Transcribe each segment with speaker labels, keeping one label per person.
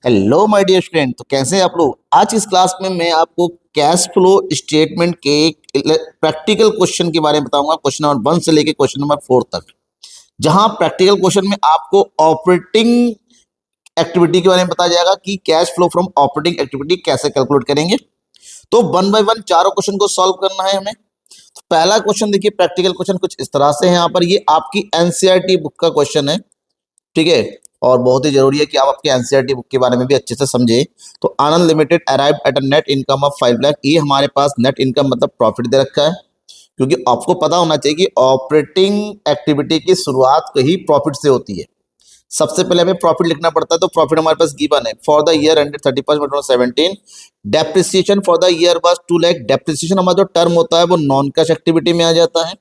Speaker 1: Hello my dear student, तो कैसे हैं आप लोग। आज इस क्लास में मैं आपको कैश फ्लो स्टेटमेंट के प्रैक्टिकल क्वेश्चन के बारे में बताऊंगा, क्वेश्चन नंबर 1 से लेके क्वेश्चन नंबर 4 तक। जहां प्रैक्टिकल क्वेश्चन में आपको ऑपरेटिंग एक्टिविटी के बारे में बताया जाएगा कि cash flow from operating activity कैसे कैलकुलेट करेंगे। तो 1 बाय 1 चारों क्वेश्चन को सॉल्व करना है हमें। तो पहला क्वेश्चन देखिए, प्रैक्टिकल क्वेश्चन कुछ इस तरह से है। यहाँ पर ये आपकी एनसीईआरटी बुक का क्वेश्चन है, ठीक है। और बहुत ही जरूरी है कि आप आपके एनसीईआरटी बुक के बारे में भी अच्छे से समझे। तो Anand limited arrive at a net income of 5 lakh. ये हमारे पास नेट इनकम मतलब प्रॉफिट दे रखा है, क्योंकि आपको पता होना चाहिए कि ऑपरेटिंग एक्टिविटी की शुरुआत कहीं प्रॉफिट से होती है। सबसे पहले हमें प्रॉफिट लिखना पड़ता है, तो प्रॉफिट हमारे पास गिवन है for the year ended 31/12/17। Depreciation for the year was 2 lakh. Depreciation हमारा जो टर्म होता है वो नॉन कैश एक्टिविटी में आ जाता है।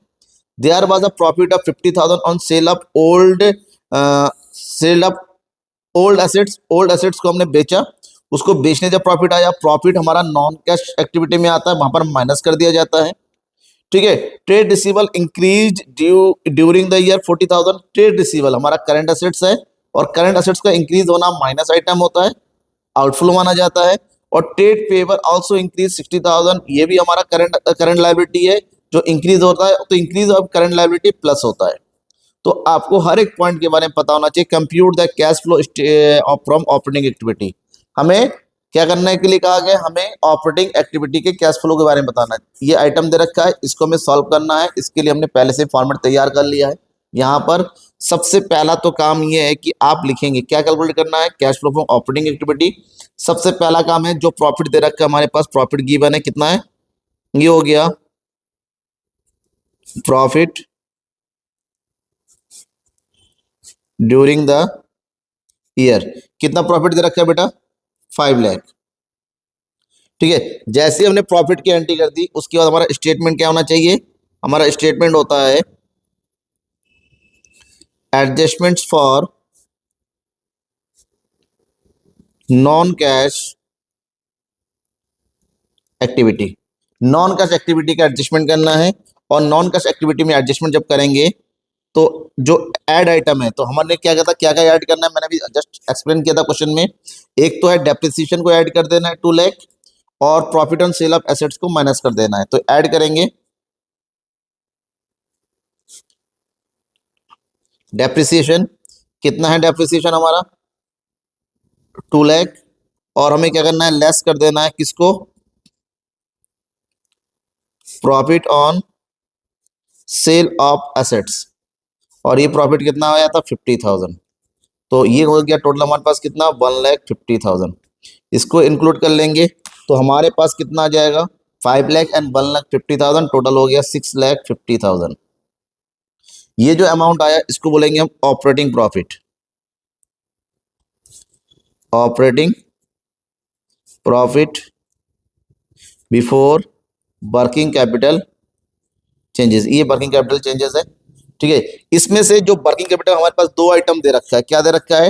Speaker 1: There was a profit of 50,000 on sale of old assets. Old assets को हमने बेचा, उसको बेचने जब प्रॉफिट आया, प्रॉफिट हमारा नॉन कैश एक्टिविटी में आता है, वहां पर माइनस कर दिया जाता है, ठीक है। Trade रिसीवल increase during the year 40,000। Trade रिसीवल हमारा करंट एसेट्स है, और करंट एसेट्स का इंक्रीज होना माइनस आइटम होता है, आउटफ्लो माना जाता है। और ट्रेड पेबल आल्सो इंक्रीज 60,000। ये भी हमारा करंट लायबिलिटी है, जो इंक्रीज होता है, तो increase of current liability plus होता है। तो आपको हर एक पॉइंट के बारे में पता होना चाहिए। Compute the cash flow from operating activity. हमें क्या करने के लिए कहा गया, हमें ऑपरेटिंग एक्टिविटी के कैश फ्लो के बारे में बताना है। ये आइटम दे रखा है, इसको हमें सॉल्व करना है। इसके लिए हमने पहले से फॉर्मेट तैयार कर लिया है। यहाँ पर सबसे पहला तो काम ये है कि आप लिखेंगे क्या कैलकुलेट करना है, cash flow from operating activity. सबसे पहला काम है, जो प्रॉफिट दे रखा है हमारे पास, प्रॉफिट गिवन है, कितना है, ये हो गया प्रॉफिट ड्यूरिंग द ईयर। कितना प्रॉफिट दे रखा है बेटा, 5 लाख, ठीक है। जैसे हमने प्रॉफिट की एंट्री कर दी, उसके बाद हमारा स्टेटमेंट क्या होना चाहिए, हमारा स्टेटमेंट होता है adjustments for non cash activity. Non cash activity का एडजस्टमेंट करना है, और नॉन कैश एक्टिविटी में एडजस्टमेंट जब करेंगे तो जो ऐड आइटम है, तो हमने क्या कहता, क्या क्या ऐड करना है, मैंने भी जस्ट एक्सप्लेन किया था क्वेश्चन में। एक तो है डेप्रिसिएशन को ऐड कर देना है 2 लाख, और profit on sale of assets को माइनस कर देना है। तो ऐड करेंगे डेप्रिसिएशन, कितना है डेप्रिसिएशन हमारा, 2 लाख, और हमें क्या करना है, लेस कर देना है किसको, profit on sale of assets. और ये प्रॉफिट कितना आया था, 50,000। तो ये हो गया टोटल हमारे पास कितना, 1,50,000। इसको इंक्लूड कर लेंगे तो हमारे पास कितना आ जाएगा, 5 लाख एंड 1,50,000, टोटल हो गया 6,50,000। ये जो अमाउंट आया, इसको बोलेंगे हम operating profit. Operating profit before working capital changes. ये वर्किंग कैपिटल चेंजेस है, ठीक है। इसमें से जो वर्किंग कैपिटल हमारे पास दो आइटम दे रखा है, क्या दे रखा है,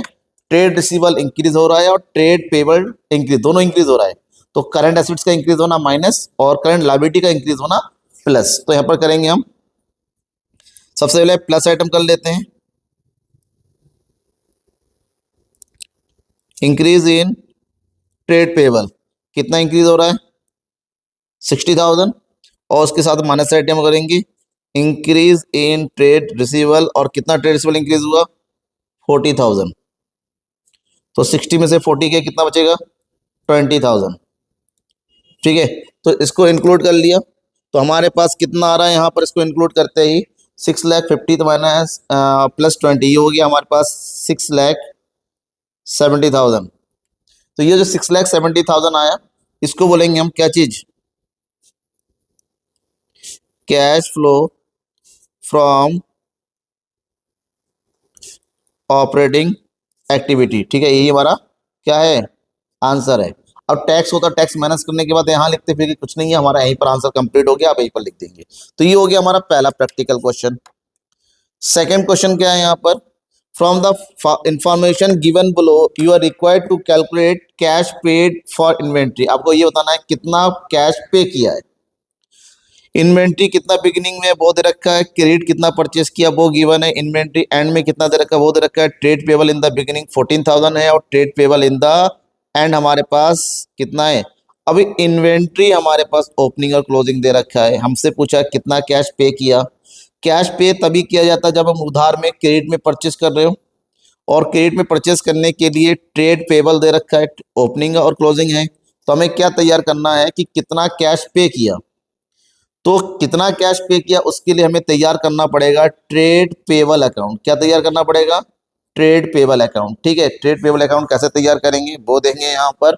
Speaker 1: ट्रेड रिसीवल इंक्रीज हो रहा है और ट्रेड पेबल इंक्रीज, दोनों इंक्रीज हो रहा है। तो करंट एसेट्स का इंक्रीज होना माइनस, और करंट लायबिलिटी का इंक्रीज होना प्लस। तो यहां पर करेंगे हम, सबसे पहले प्लस आइटम कर लेते हैं, इंक्रीज इन ट्रेड पेबल। कितना इंक्रीज हो रहा है, 60,000, और उसके साथ माइनस आइटम करेंगे इंक्रीज इन ट्रेड रिसीवल। और कितना ट्रेड रिसीवल इंक्रीज हुआ, 40,000। तो 60 में से 40 के कितना बचेगा, 20,000, ठीक है। तो इसको इंक्लूड कर लिया, तो हमारे पास कितना आ रहा है यहाँ पर, इसको इंक्लूड करते ही 6,50,000 तो माइनस प्लस 20, ये हो गया हमारे पास 6,70,000। तो ये जो 6,70,000 आया, इसको बोलेंगे हम क्या चीज, cash flow from operating activity, ठीक है। यही हमारा क्या है, आंसर है। अब टैक्स होता, टैक्स माइनस करने के बाद यहाँ लिखते फिर कुछ नहीं है, हमारा यहीं पर आंसर कंप्लीट हो गया, आप यहीं पर लिख देंगे। तो ये हो गया हमारा पहला प्रैक्टिकल क्वेश्चन। सेकंड क्वेश्चन क्या है यहाँ पर, from the information given below you are required to calculate cash paid for inventory. आपको ये बताना है कितना कैश पे किया है। इन्वेंट्री कितना बिगिनिंग में वो दे रखा है, क्रेडिट कितना परचेस किया वो गिवन है, इन्वेंट्री एंड में कितना दे रखा है वो दे रखा है, trade payable in the beginning 14,000 है और trade payable in the end हमारे पास कितना है। अभी इन्वेंट्री हमारे पास ओपनिंग और क्लोजिंग दे रखा है, हमसे पूछा कितना कैश पे किया। कैश पे तभी किया जाता है जब हम उधार में क्रेडिट में परचेस कर रहे हो, और क्रेडिट में परचेस करने के लिए ट्रेड पेबल दे रखा है, ओपनिंग और क्लोजिंग है। तो हमें क्या तैयार करना है कि कितना कैश पे किया। तो कितना कैश पे किया उसके लिए हमें तैयार करना पड़ेगा ट्रेड पेबल अकाउंट। क्या तैयार करना पड़ेगा? Trade payable account. ठीक है, ट्रेड पेबल अकाउंट कैसे तैयार करेंगे वो देंगे यहाँ पर।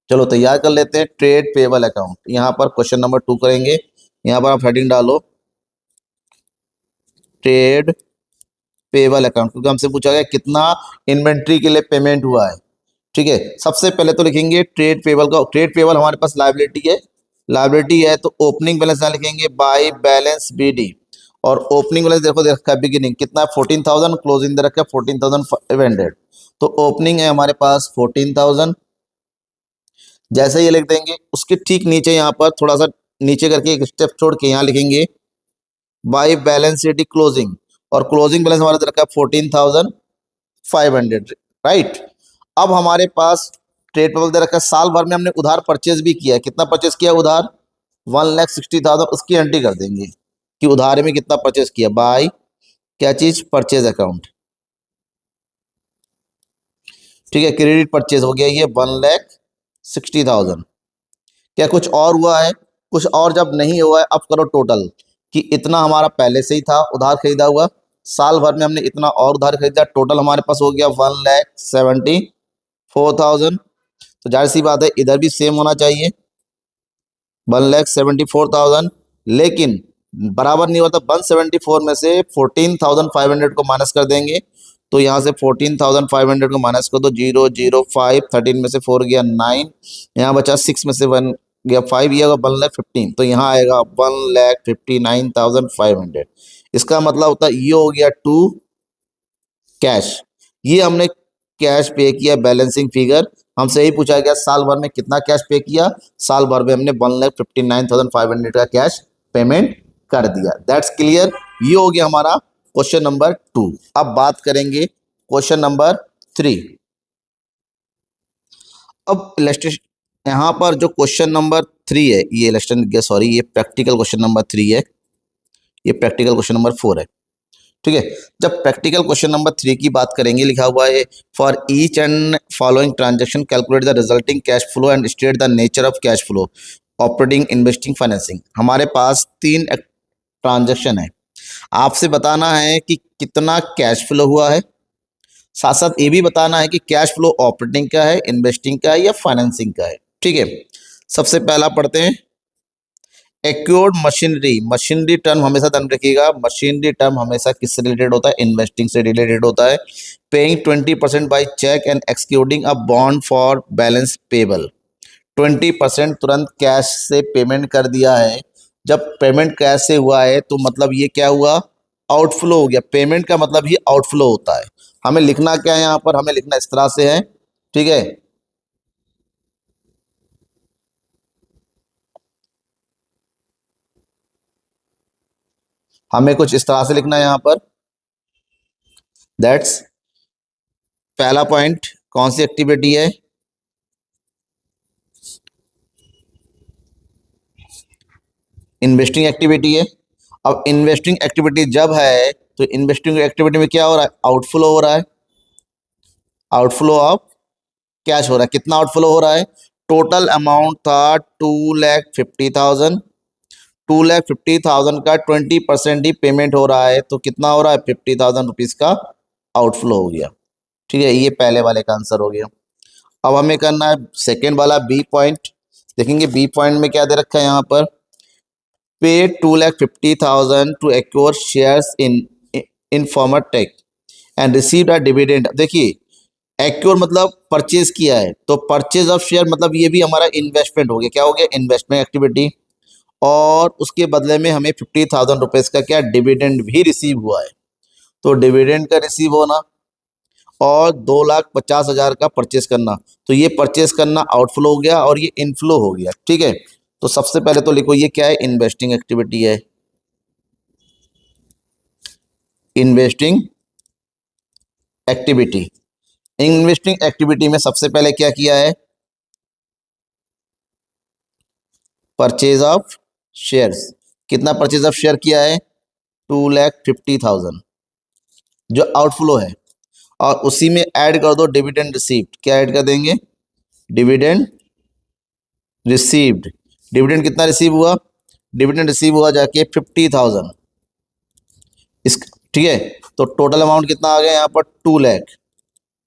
Speaker 1: चलो तैयार कर लेते हैं ट्रेड पेबल अकाउंट। यहाँ पर क्वेश्चन नंबर 2 करेंगे। यहाँ पर आप हेडिंग डालो ट्रेड पेबल अकाउंट, क्योंकि हमसे पूछा गया कितना इन्वेंट्री के लिए पेमेंट हुआ है। ठीक है, सबसे पहले तो लिखेंगे ट्रेड पेबल का। ट्रेड पेबल हमारे पास लायबिलिटी है, लायबिलिटी है तो ओपनिंग बैलेंस ना लिखेंगे, बाय बैलेंस बीडी। और ओपनिंग बैलेंस देखो दे रखा है बिगिनिंग कितना है 14,000, क्लोजिंग दे रखा है 14,500। तो ओपनिंग है हमारे पास 14,000, जैसे ये लिख देंगे उसके ठीक नीचे यहाँ पर थोड़ा सा नीचे करके एक स्टेप छोड़ के यहाँ लिखेंगे बाय बैलेंस शीट क्लोजिंग, और क्लोजिंग बैलेंस हमारा दे रखा है 14,500, राइट। अब हमारे पास ट्रेड पेबल दे रखा है, साल भर में हमने उधार परचेज भी किया है। कितना परचेज किया उधार? 1,60,000। उसकी एंट्री कर देंगे कि उधार में कितना परचेज किया, बाय क्या चीज, परचेज अकाउंट। ठीक है, क्रेडिट परचेज हो गया ये 1,60,000। क्या कुछ और हुआ है? कुछ और जब नहीं हुआ है अब करो टोटल कि इतना हमारा पहले से ही था उधार खरीदा हुआ, साल भर में हमने इतना और उधार खरीदा, टोटल हमारे पास हो गया 1,74,000। तो जाहिर सी बात है इधर भी सेम होना चाहिए 1,74,000, लेकिन बराबर नहीं होता। 174 में से 14,500 को माइनस कर देंगे, तो यहाँ से 14,500 को माइनस कर दो, 0,05, 13 में से 4 गया 9, यहाँ बचा 6 में से 1 गया 5, ये होगा 1,15,000। तो यहाँ आएगा 1,59,500। इसका मतलब होता है ये हो गया 2 कैश। ये हमने कैश पे किया, बैलेंसिंग फिगर। हमसे यही पूछा गया साल भर में कितना कैश पे किया, साल भर में हमने 1,59,500 का कैश पेमेंट कर दिया। That's clear. ये हो गया हमारा क्वेश्चन नंबर 2। अब बात करेंगे क्वेश्चन नंबर 3। अब इलस्ट्रेशन यहाँ पर जो क्वेश्चन नंबर 3 है ये इलस्ट्रेशन, सॉरी ये प्रैक्टिकल क्वेश्चन नंबर 3 है, ये प्रैक्टिकल क्वेश्चन नंबर 4 है। ठीक है, जब प्रैक्टिकल क्वेश्चन नंबर 3 की बात करेंगे, लिखा हुआ है for each and following transaction calculate the resulting cash flow and state the nature of cash flow, operating, investing, financing. हमारे पास 3 ट्रांजेक्शन है, आपसे बताना है कि कितना कैश फ्लो हुआ है, साथ साथ ये भी बताना है कि कैश फ्लो ऑपरेटिंग का है, इन्वेस्टिंग का है या फाइनेंसिंग का है। ठीक है, सबसे पहला पढ़ते हैं एक्योर्ड मशीनरी। मशीनरी टर्म हमेशा ध्यान रखिएगा, मशीनरी टर्म हमेशा किससे रिलेटेड होता है, इन्वेस्टिंग से रिलेटेड होता है। Paying 20% by cheque and executing a bond for balance payable. 20% तुरंत कैश से पेमेंट कर दिया है। जब पेमेंट कैश से हुआ है तो मतलब ये क्या हुआ, आउटफ्लो हो गया। पेमेंट का मतलब ही आउटफ्लो होता है। हमें लिखना क्या है यहाँ पर, हमें लिखना इस तरह से है। ठीक है, हमें कुछ इस तरह से लिखना है यहाँ पर। दैट्स पहला पॉइंट कौन सी एक्टिविटी है, इन्वेस्टिंग एक्टिविटी है। अब इन्वेस्टिंग एक्टिविटी जब है तो इन्वेस्टिंग एक्टिविटी में क्या हो रहा है, आउटफ्लो हो रहा है, आउटफ्लो ऑफ कैश हो रहा है। कितना आउटफ्लो हो रहा है, टोटल अमाउंट था 2,50,000, 2,50,000 का 20% ही पेमेंट हो रहा है, तो कितना हो रहा है 50,000 रुपीज का आउटफ्लो हो गया। ठीक है, ये पहले वाले का आंसर हो गया। अब हमें करना है सेकेंड वाला बी पॉइंट। देखेंगे बी पॉइंट में क्या दे रखा है यहाँ पर, pay 2,50,000 to acquire shares in former tech and received a dividend. देखिए एक्योर मतलब परचेज किया है, तो परचेज ऑफ शेयर मतलब ये भी हमारा इन्वेस्टमेंट हो गया। क्या हो गया, इन्वेस्टमेंट एक्टिविटी। और उसके बदले में हमें 50,000 रुपीज का क्या डिविडेंड भी रिसीव हुआ है, तो डिविडेंड का रिसीव होना और 2,50,000 का परचेस करना, तो ये परचेस करना आउटफ्लो हो गया और ये इनफ्लो हो गया। ठीक है, तो सबसे पहले तो लिखो ये क्या है, इन्वेस्टिंग एक्टिविटी है। इन्वेस्टिंग एक्टिविटी, इन्वेस्टिंग एक्टिविटी में सबसे पहले क्या किया है, परचेज ऑफ शेयर्स। कितना परचेज ऑफ शेयर किया है, 2,50,000 जो आउटफ्लो है। और उसी में ऐड कर दो डिविडेंड रिसीव्ड। क्या ऐड कर देंगे, डिविडेंड रिसीव्ड। डिविडेंड कितना रिसीव हुआ, डिविडेंड रिसीव हुआ जाके 50,000 इस, ठीक है। तो टोटल अमाउंट कितना आ गया यहाँ पर, 2 लाख।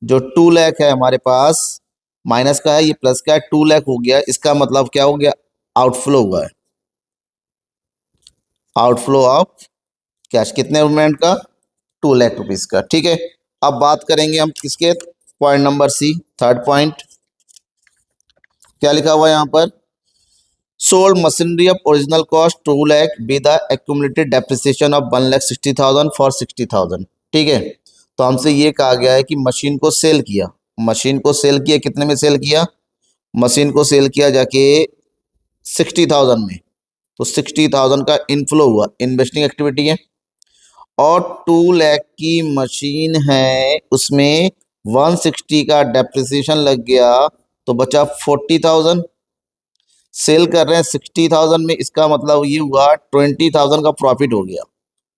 Speaker 1: जो 2 लाख है हमारे पास, माइनस का है ये प्लस का है, 2 लाख हो गया। इसका मतलब क्या हो गया, आउटफ्लो हुआ है, आउटफ्लो ऑफ कैश। कितने अमाउंट का, 2 लाख रुपीज का, ठीक है। अब बात करेंगे हम किसके, point number C, third point. क्या लिखा हुआ है यहाँ पर, sold machinery of original cost 2 lakh with the accumulated depreciation of 1,60,000 for 60,000, ठीक है। तो हमसे ये कहा गया है कि मशीन को सेल किया, मशीन को सेल किया, कितने में सेल किया, मशीन को सेल किया जाके 60,000 में। तो 60,000 का इनफ्लो हुआ, इन्वेस्टिंग एक्टिविटी है। और 2 लाख की मशीन है, उसमें 160 का डेप्रिसिएशन लग गया, तो बचा 40,000। सेल कर रहे हैं 60,000 में, इसका मतलब ये हुआ 20,000 का प्रॉफिट हो गया।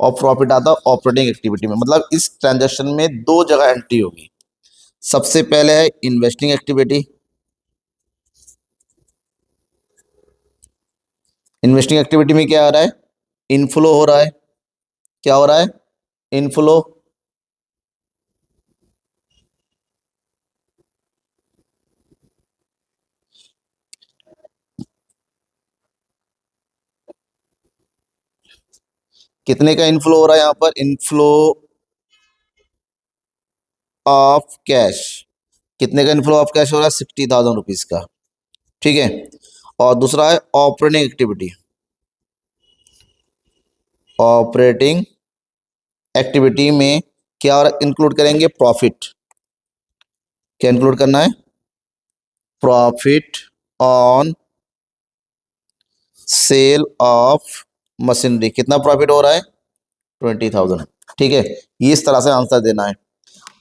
Speaker 1: और प्रॉफिट आता ऑपरेटिंग एक्टिविटी में, मतलब इस ट्रांजैक्शन में दो जगह एंट्री होगी। सबसे पहले है इन्वेस्टिंग एक्टिविटी, इन्वेस्टिंग एक्टिविटी में क्या आ रहा है, इनफ्लो हो रहा है। क्या हो रहा है, इनफ्लो। कितने का इनफ्लो हो रहा है यहाँ पर, इनफ्लो ऑफ कैश। कितने का इनफ्लो ऑफ कैश हो रहा है, 60,000 रुपीज का, ठीक है। और दूसरा है ऑपरेटिंग एक्टिविटी, ऑपरेटिंग एक्टिविटी में क्या इंक्लूड करेंगे, प्रॉफिट। क्या इंक्लूड करना है, profit on sale of machinery. कितना प्रॉफिट हो रहा है, 20,000, ठीक है। ये इस तरह से आंसर देना है।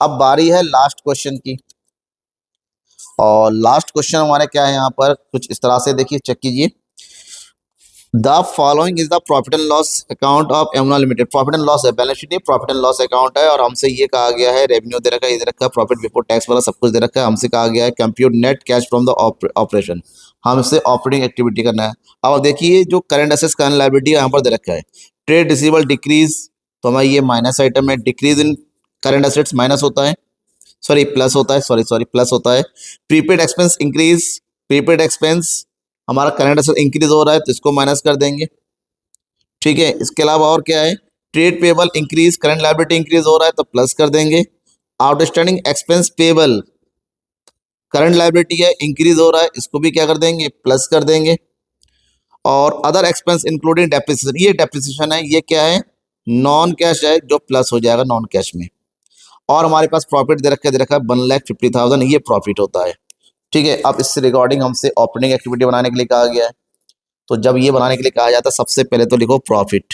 Speaker 1: अब बारी है लास्ट क्वेश्चन की, और लास्ट क्वेश्चन हमारे क्या है यहाँ पर, कुछ इस तरह से देखिए, चेक कीजिए। The following is the profit and loss account of Yamuna limited. Profit and loss है, balance sheet, profit and loss account है। और हमसे ये कहा गया है, रेवेन्यू दे रखा है, ये दे रखा है, प्रॉफिट बिफोर टैक्स वाला सब कुछ दे रखा है। हमसे कहा गया है compute net cash from the operation, हमसे ऑपरेटिंग एक्टिविटी करना है। अब देखिए जो करंट एसेट्स करंट लायबिलिटी यहाँ पर दे रखा है, ट्रेड रिसीवेबल डिक्रीज, तो हमारा ये माइनस आइटम है। Decrease in current assets minus होता है, सॉरी प्लस होता है, सॉरी प्लस होता है। Prepaid expense increase, prepaid expense हमारा करंट एसेट इंक्रीज हो रहा है, तो इसको माइनस कर देंगे, ठीक है। इसके अलावा और क्या है, trade payable increase, current liability increase हो रहा है, तो प्लस कर देंगे। Outstanding expense payable, current liability है, इंक्रीज हो रहा है, इसको भी क्या कर देंगे, प्लस कर देंगे। और अदर एक्सपेंस इंक्लूडिंग डेप्रिसिएशन, ये डेप्रिसिएशन है, ये क्या है, नॉन कैश है, जो प्लस हो जाएगा नॉन कैश में। और हमारे पास प्रॉफिट दे रखा है 1,50,000, ये प्रॉफिट होता है, ठीक है। अब इससे रिगार्डिंग हमसे ऑपरेटिंग एक्टिविटी बनाने के लिए कहा गया है। तो जब ये बनाने के लिए कहा जाता है, सबसे पहले तो लिखो profit,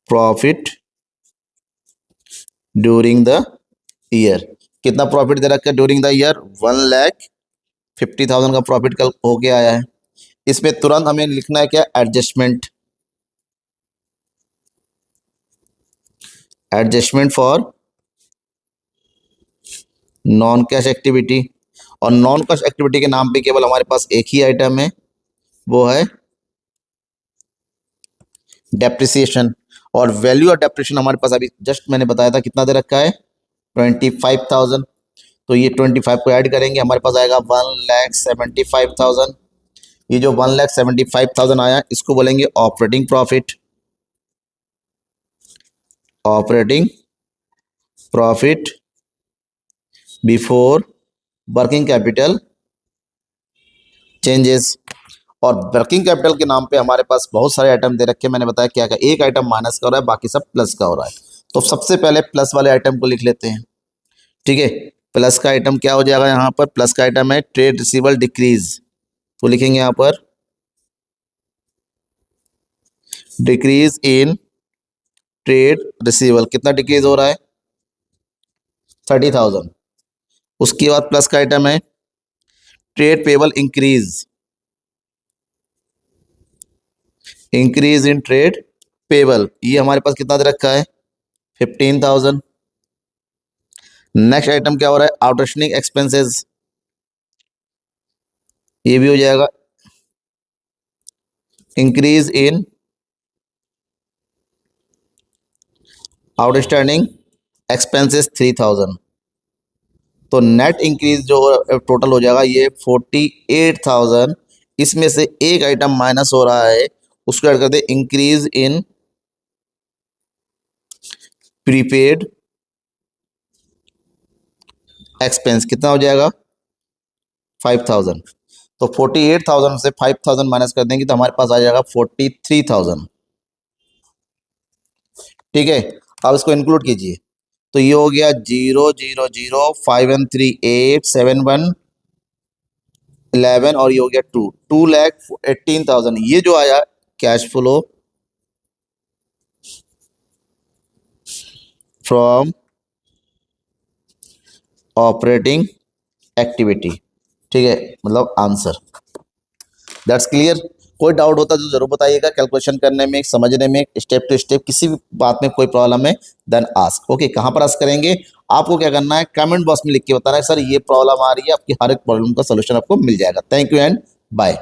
Speaker 1: profit during the year. कितना प्रॉफिट दे रखा है ड्यूरिंग द ईयर, 1,50,000 का प्रॉफिट कल होके आया है। इसमें तुरंत हमें लिखना है क्या, adjustment, adjustment for non cash activity. और नॉन कैश एक्टिविटी के नाम पे केवल हमारे पास एक ही आइटम है, वो है डेप्रिसिएशन। और वैल्यू ऑफ डेप्रिसिएशन हमारे पास अभी जस्ट मैंने बताया था, कितना दे रखा है, 25,000। तो ये 25 को ऐड करेंगे, हमारे पास आएगा 1,75,000। ये जो 1,75,000 आया, इसको बोलेंगे operating profit, operating profit before working capital changes. और वर्किंग कैपिटल के नाम पे हमारे पास बहुत सारे आइटम दे रखे हैं, मैंने बताया क्या क्या, एक आइटम माइनस का हो रहा है, बाकी सब प्लस का हो रहा है। तो सबसे पहले प्लस वाले आइटम को लिख लेते हैं, ठीक है। प्लस का आइटम क्या हो जाएगा, यहाँ पर प्लस का आइटम है ट्रेड रिसीवेबल डिक्रीज, तो लिखेंगे यहां पर डिक्रीज इन ट्रेड रिसीवेबल, कितना डिक्रीज हो रहा है 30,000। उसके बाद प्लस का आइटम है trade payable increase, increase in trade payable, ये हमारे पास कितना दे रखा है 15,000। नेक्स्ट आइटम क्या हो रहा है आउटस्टैंडिंग एक्सपेंसेस, ये भी हो जाएगा इंक्रीज इन आउटस्टैंडिंग एक्सपेंसेस 3,000। तो नेट इंक्रीज जो टोटल हो जाएगा ये 48,000। इसमें से एक आइटम माइनस हो रहा है, उसको ऐड कर they increase in prepaid expense, कितना हो जाएगा 5,000। तो 48,000 से 5,000 माइनस कर देंगे तो हमारे पास आ जाएगा 43,000। ठीक है, अब इसको इंक्लूड कीजिए, तो ये हो गया 00051387111 और ये हो गया 2,18,000। ये जो आया cash flow from operating activity. ठीक है, मतलब आंसर। That's clear. कोई डाउट होता तो जरूर बताइएगा, कैलकुलेशन करने में, समझने में, स्टेप टू स्टेप किसी भी बात में कोई प्रॉब्लम है देन आस्क। ओके, कहाँ पर आस्क करेंगे, आपको क्या करना है कमेंट बॉक्स में लिख के बताना है सर ये प्रॉब्लम आ रही है, आपकी हर एक प्रॉब्लम का सोल्यूशन आपको मिल जाएगा। Thank you and bye.